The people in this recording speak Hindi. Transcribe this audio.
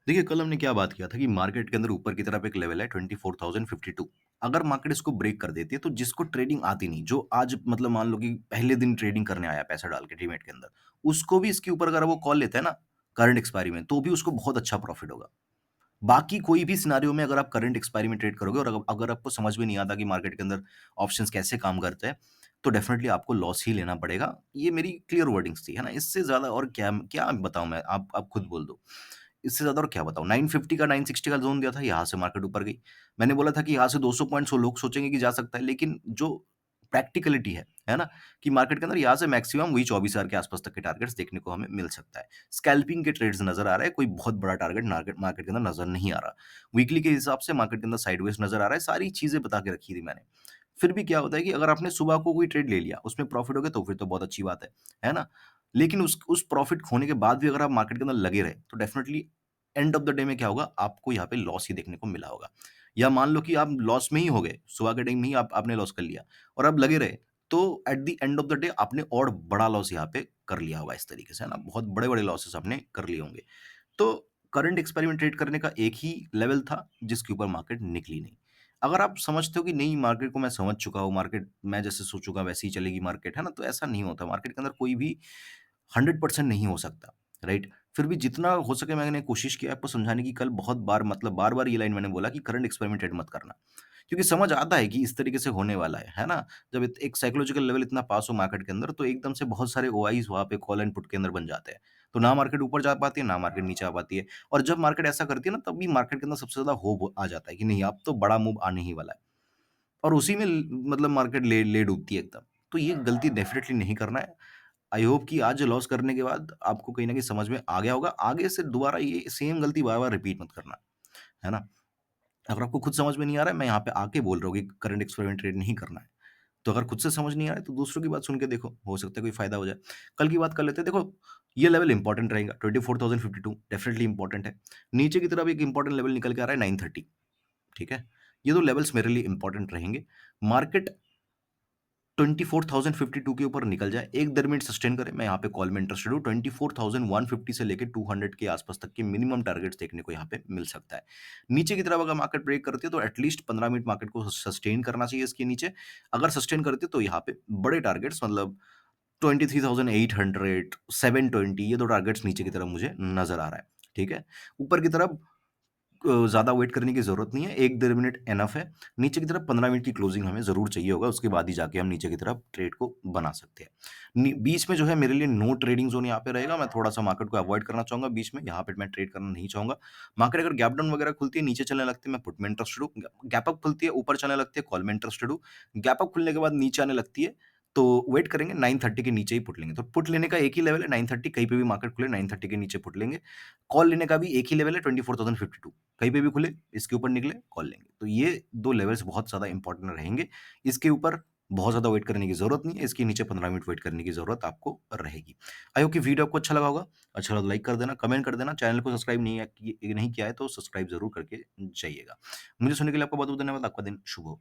देखिए, कल हमने क्या बात किया था कि मार्केट के अंदर ऊपर की तरफ एक लेवल है 24,052। अगर मार्केट इसको ब्रेक कर देती है, तो जिसको ट्रेडिंग आती नहीं, जो आज मतलब मान लो कि पहले दिन ट्रेडिंग करने आया पैसा डाल के डीमैट के अंदर, उसको भी इसके ऊपर अगर वो कॉल लेता है ना, करंट एक्सपायरी में, तो भी उसको बहुत अच्छा प्रॉफिट होगा। बाकी कोई भी सिनेरियो में अगर आप करंट एक्सपायरी में ट्रेड करोगे और अगर आपको समझ में नहीं आता कि मार्केट के अंदर ऑप्शंस कैसे काम करते हैं, तो डेफिनिटली आपको लॉस ही लेना पड़ेगा। ये मेरी क्लियर वर्डिंग्स थी, है ना? इससे ज़्यादा और क्या क्या बताऊँ मैं? आप खुद बोल दो। इससे ज़्यादा और क्या बताऊँ? 950 का 960 का ज़ोन दिया था, यहाँ से मार्केट ऊपर गई। मैंने बोला था कि यहाँ से 200 पॉइंट्स वो लोग सोचेंगे कि जा सकता है, लेकिन जो प्रैक्टिकलिटी है ना? कि मार्केट के अंदर यहाँ से मैक्सिमम वही 24,000 के आस-पास तक के टारगेट्स देखने को हमें मिल सकता है। स्कैल्पिंग के ट्रेड्स नज़र आ रहे हैं, कोई बहुत बड़ा टारगेट मार्केट मार्केट के अंदर नज़र नहीं आ रहा। वीकली के हिसाब से मार्केट के अंदर साइडवेज़ नज़र आ रहा है, सारी चीज़ें बता के रखी थी मैंने। फिर भी क्या होता है कि अगर आपने सुबह को कोई ट्रेड ले लिया, उसमें प्रॉफिट हो गया तो फिर तो बहुत अच्छी बात है ना? लेकिन उस प्रॉफिट खोने के बाद भी अगर आप मार्केट के अंदर लगे रहे, तो definitely end of the day में क्या होगा, आपको यहाँ पे लॉस ही देखने को मिला होगा। या मान लो कि आप लॉस में ही हो गए, सुबह के टाइम में ही आपने लॉस कर लिया और आप लगे रहे, तो at the end of the day आपने और बड़ा लॉस यहाँ पे कर लिया होगा इस तरीके से, है ना? बहुत बड़े-बड़े लॉसेस आपने कर लिए होंगे। तो करंट एक्सपेरिमेंट ट्रेड करने का एक ही लेवल था, जिसके ऊपर मार्केट निकली नहीं। अगर आप समझते हो कि नहीं मार्केट को मैं समझ चुका हूँ, मार्केट मैं जैसे सोचूँगा वैसे ही चलेगी मार्केट, है ना? तो ऐसा नहीं होता। मार्केट के अंदर कोई भी 100% नहीं हो सकता, राइट? फिर भी जितना हो सके मैंने कोशिश की आपको समझाने की कल बहुत बार मतलब बार-बार ये लाइन मैंने बोला कि करंट एक्सपेरिमेंट ट्रेड मत करना। क्योंकि समझ आता है कि इस तरीके से होने वाला है ना? जब एक साइकोलॉजिकल लेवल इतना पास हो मार्केट के अंदर तो एकदम से बहुत सारे ओआईज़ वहाँ पे कॉल एंड पुट के अंदर बन जाते हैं। तो ना मार्केट ऊपर जा पाती है, ना मार्केट नीचे आ पाती है। और जब मार्केट ऐसा करती है ना तब भी मार्केट के अंदर सबसे ज़्यादा होप आ जाता है कि नहीं अब तो बड़ा मूव आने ही वाला है। और उसी में मतलब मार्केट ले ले डूबती है एकदम। तो ये गलती डेफिनिटली नहीं करना है। आई होप कि आज लॉस करने के बाद आपको कहीं न कहीं समझ में आ गया होगा। आगे से दोबारा ये सेम गलती बार-बार रिपीट मत करना, है ना? अगर आपको खुद समझ में नहीं आ रहा है, मैं यहाँ पे आके बोल रहा हूँ कि करंट एक्सपेरिमेंट ट्रेड नहीं करना है। तो अगर खुद से समझ नहीं आ रहा है, तो दूसरों की बात सुन के देखो, हो सकता है कोई फ़ायदा हो जाए। कल की बात कर लेते हैं, देखो ये लेवल इम्पोर्टेंट रहेगा, 24,052 डेफिनिटली इम्पोर्टेंट है। नीचे की तरफ एक इम्पोर्टेंट लेवल निकल के आ रहा है 930, ठीक है? ये 2 लेवल्स मेरे लिए इम्पोर्टेंट रहेंगे। मार्केट 24,052 के ऊपर निकल जाए, 1 मिनट सस्टेन करे, मैं यहाँ पे कॉल में इंटरेस्टेड हूँ। 24,150 से लेके 200 के आसपास तक के मिनिमम टारगेट्स देखने को यहाँ पे मिल सकता है। नीचे की तरफ अगर मार्केट ब्रेक करती है तो एटलीस्ट 15 मिनट मार्केट को सस्टेन करना चाहिए इसके नीचे। अगर सस्टेन करती है तो यहाँ पे बड़े टारगेट्स मतलब 23,800, 720 ये 2 टारगेट्स नीचे की तरफ मुझे नज़र आ रहा है, ठीक है? ऊपर की तरफ ज़्यादा वेट करने की ज़रूरत नहीं है, 1 डेढ़ मिनट इनफ है। नीचे की तरफ 15 मिनट की क्लोजिंग हमें ज़रूर चाहिए होगा, उसके बाद ही जाके हम नीचे की तरफ ट्रेड को बना सकते हैं। बीच में जो है मेरे लिए नो ट्रेडिंग ज़ोन यहाँ पे रहेगा, मैं थोड़ा-सा मार्केट को अवॉइड करना चाहूँगा बीच में, यहाँ पे मैं ट्रेड करना नहीं चाहूँगा। मार्केट अगर गैप डाउन वगैरह खुलती है, नीचे चलने लगती है, मैं पुट में इंटरेस्टेड हूँ। गैप अप खुलती है, ऊपर चलने लगती है, कॉल में इंटरेस्टेड हूँ। गैप अप खुलने के बाद नीचे आने लगती है, तो वेट करेंगे 930 के नीचे ही पुट लेंगे। तो पुट लेने का एक ही लेवल है 930 कहीं पे भी मार्केट खुले 930 के नीचे पुट लेंगे। कॉल लेने का भी एक ही लेवल है 24,052 कहीं पे भी खुले, इसके ऊपर निकले, कॉल लेंगे। तो ये 2 लेवल्स बहुत ज़्यादा इम्पोर्टेंट रहेंगे। इसके ऊपर बहुत ज़्यादा वेट करने की ज़रूरत नहीं है, इसके नीचे 15 मिनट वेट करने की ज़रूरत आपको रहेगी। आई होप कि वीडियो आपको अच्छा लगा होगा। अच्छा लगा तो लाइक कर देना, कमेंट कर देना, चैनल को सब्सक्राइब नहीं किया है तो सब्सक्राइब ज़रूर करके जाइएगा। मुझे सुनने के लिए आपका बहुत-बहुत धन्यवाद। आपका दिन शुभ हो।